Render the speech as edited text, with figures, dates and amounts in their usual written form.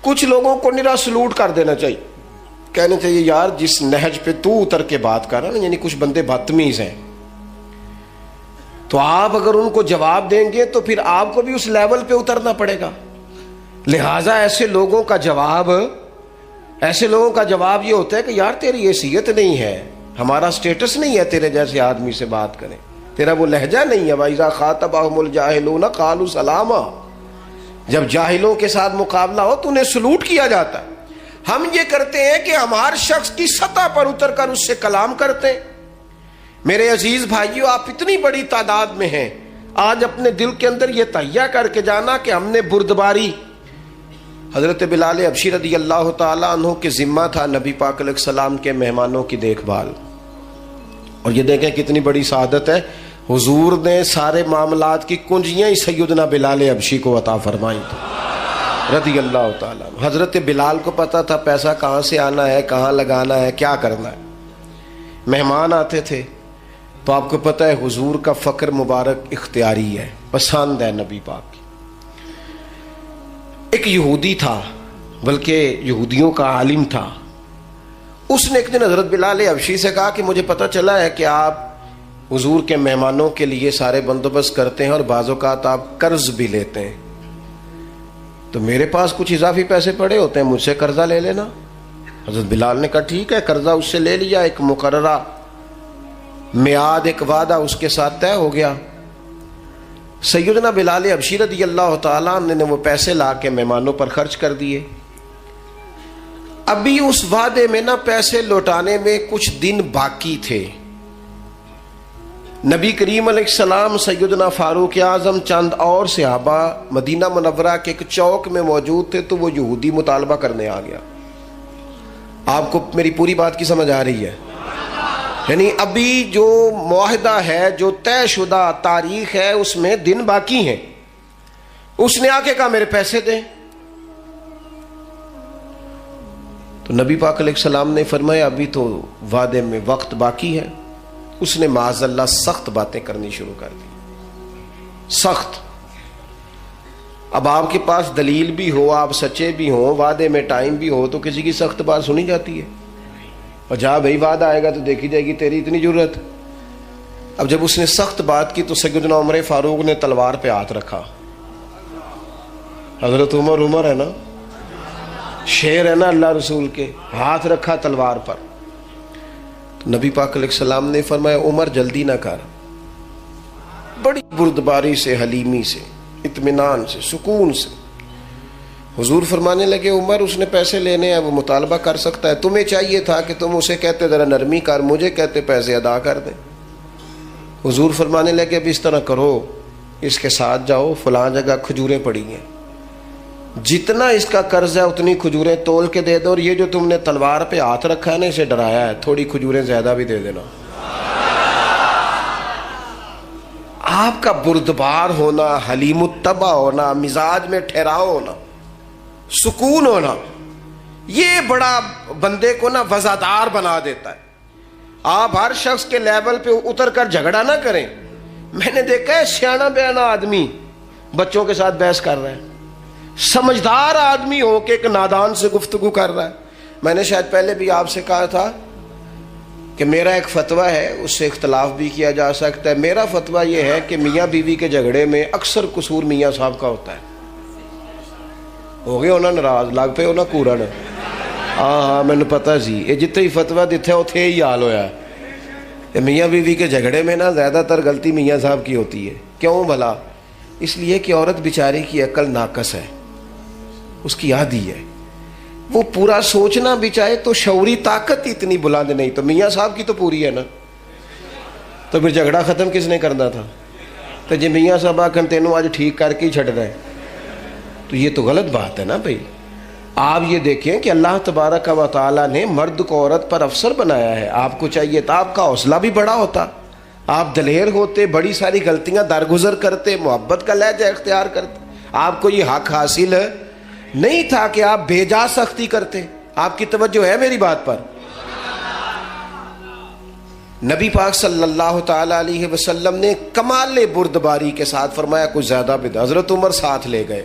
کچھ لوگوں کو نرا سلوٹ کر دینا چاہیے، کہنا چاہیے یار جس نہج پہ تو اتر کے بات کر رہا نا، یعنی کچھ بندے بدتمیز ہیں، تو آپ اگر ان کو جواب دیں گے تو پھر آپ کو بھی اس لیول پہ اترنا پڑے گا. لہٰذا ایسے لوگوں کا جواب یہ ہوتا ہے کہ یار تیری حیثیت نہیں ہے، ہمارا سٹیٹس نہیں ہے تیرے جیسے آدمی سے بات کریں، تیرا وہ لہجہ نہیں ہے. وَإِذَا خَاطَبَهُمُ الْجَاهِلُونَ قَالُوا سَلَامًا، جب جاہلوں کے ساتھ مقابلہ ہو تو انہیں سلوٹ کیا جاتا ہے. ہم یہ کرتے ہیں کہ ہم ہر شخص کی سطح پر اتر کر اس سے کلام کرتے ہیں. میرے عزیز بھائیو، آپ اتنی بڑی تعداد میں ہیں، آج اپنے دل کے اندر یہ تہیہ کر کے جانا کہ ہم نے بردباری، حضرت بلال حبشی رضی اللہ تعالیٰ عنہ کے ذمہ تھا نبی پاک علیہ السلام کے مہمانوں کی دیکھ بھال. اور یہ دیکھیں کتنی بڑی سعادت ہے، حضور نے سارے معاملات کی کنجیاں ہی سیدنا بلال حبشی کو عطا فرمائی تھی رضی اللہ تعالیٰ. حضرت بلال کو پتا تھا پیسہ کہاں سے آنا ہے، کہاں لگانا ہے، کیا کرنا ہے. مہمان آتے تھے تو آپ کو پتہ ہے حضور کا فقر مبارک اختیاری ہے، پسند ہے نبی پاک کی. ایک یہودی تھا، بلکہ یہودیوں کا عالم تھا، اس نے ایک دن حضرت بلال حبشی سے کہا کہ مجھے پتہ چلا ہے کہ آپ حضور کے مہمانوں کے لیے سارے بندوبست کرتے ہیں اور بعض اوقات آپ قرض بھی لیتے ہیں، تو میرے پاس کچھ اضافی پیسے پڑے ہوتے ہیں، مجھ سے قرضہ لے لینا. حضرت بلال نے کہا ٹھیک ہے، قرضہ اس سے لے لیا. ایک مقررہ میعاد، ایک وعدہ اس کے ساتھ طے ہو گیا. سیدنا بلال حبشی رضی اللہ تعالیٰ عنہ نے وہ پیسے لا کے مہمانوں پر خرچ کر دیے. ابھی اس وعدے میں پیسے لوٹانے میں کچھ دن باقی تھے. نبی کریم علیہ السلام، سیدنا فاروق اعظم، چند اور صحابہ مدینہ منورہ کے ایک چوک میں موجود تھے، تو وہ یہودی مطالبہ کرنے آ گیا. آپ کو میری پوری بات کی سمجھ آ رہی ہے؟ یعنی ابھی جو معاہدہ ہے، جو طے شدہ تاریخ ہے، اس میں دن باقی ہیں. اس نے آ کے کہا میرے پیسے دیں. تو نبی پاک علیہ السلام نے فرمایا ابھی تو وعدے میں وقت باقی ہے. اس نے معاذ اللہ سخت باتیں کرنی شروع کر دی، سخت. اب آپ کے پاس دلیل بھی ہو، آپ سچے بھی ہوں، وعدے میں ٹائم بھی ہو، تو کسی کی سخت بات سنی جاتی ہے. اور جہاں بھائی وعدہ آئے گا تو دیکھی جائے گی تیری اتنی ضرورت. اب جب اس نے سخت بات کی تو سیدنا عمر فاروق نے تلوار پہ ہاتھ رکھا. حضرت عمر ہے نا، شیر ہے نا اللہ رسول کے، ہاتھ رکھا تلوار پر. تو نبی پاک علیہ السلام نے فرمایا عمر جلدی نہ کر. بڑی بردباری سے، حلیمی سے، اطمینان سے، سکون سے حضور فرمانے لگے عمر اس نے پیسے لینے ہیں، وہ مطالبہ کر سکتا ہے، تمہیں چاہیے تھا کہ تم اسے کہتے ذرا نرمی کر، مجھے کہتے پیسے ادا کر دیں. حضور فرمانے لگے اب اس طرح کرو، اس کے ساتھ جاؤ، فلاں جگہ کھجوریں پڑی ہیں، جتنا اس کا قرض ہے اتنی کھجوریں تول کے دے دو، اور یہ جو تم نے تلوار پہ ہاتھ رکھا ہے نا، اسے ڈرایا ہے، تھوڑی کھجوریں زیادہ بھی دے دینا. آپ کا بردبار ہونا، حلیم الطبع ہونا، مزاج میں ٹھہراؤ ہونا، سکون ہونا، یہ بڑا بندے کو وزادار بنا دیتا ہے. آپ ہر شخص کے لیول پہ اتر کر جھگڑا نہ کریں. میں نے دیکھا ہے سیانا بیانا آدمی بچوں کے ساتھ بحث کر رہا ہے، سمجھدار آدمی ہو کہ ایک نادان سے گفتگو کر رہا ہے. میں نے شاید پہلے بھی آپ سے کہا تھا کہ میرا ایک فتویٰ ہے، اس سے اختلاف بھی کیا جا سکتا ہے. میرا فتویٰ یہ ہے کہ میاں بیوی کے جھگڑے میں اکثر قصور میاں صاحب کا ہوتا ہے. ہو گئے ہونا ناراض، لگ پہ ہونا کورن. ہاں میں نے پتا سی یہ جتنے ہی فتویٰ دیتے اتنے ہی حال ہویا ہے. میاں بیوی کے جھگڑے میں زیادہ تر غلطی میاں صاحب کی ہوتی ہے. کیوں بھلا؟ اس لیے کہ عورت بیچاری کی عقل ناقص ہے، اس کی عادی ہے، وہ پورا سوچنا بھی چاہے تو شعوری طاقت اتنی بلند نہیں. تو میاں صاحب کی تو پوری ہے نا، تو پھر جھگڑا ختم کس نے کرنا تھا؟ تو جی میاں صاحب آخر تینوں آج ٹھیک کر کے ہی چھڑ رہے، تو یہ تو غلط بات ہے نا بھائی. آپ یہ دیکھیں کہ اللہ تبارک و تعالیٰ نے مرد کو عورت پر افسر بنایا ہے. آپ کو چاہیے تھا آپ کا حوصلہ بھی بڑا ہوتا، آپ دلیر ہوتے، بڑی ساری غلطیاں درگزر کرتے، محبت کا لہجہ اختیار کرتے. آپ کو یہ حق حاصل نہیں تھا کہ آپ بے جا سختی کرتے. آپ کی توجہ ہے میری بات پر؟ نبی پاک صلی اللہ تعالی علیہ وسلم نے کمال بردباری کے ساتھ فرمایا کچھ زیادہ بھی. حضرت عمر ساتھ لے گئے،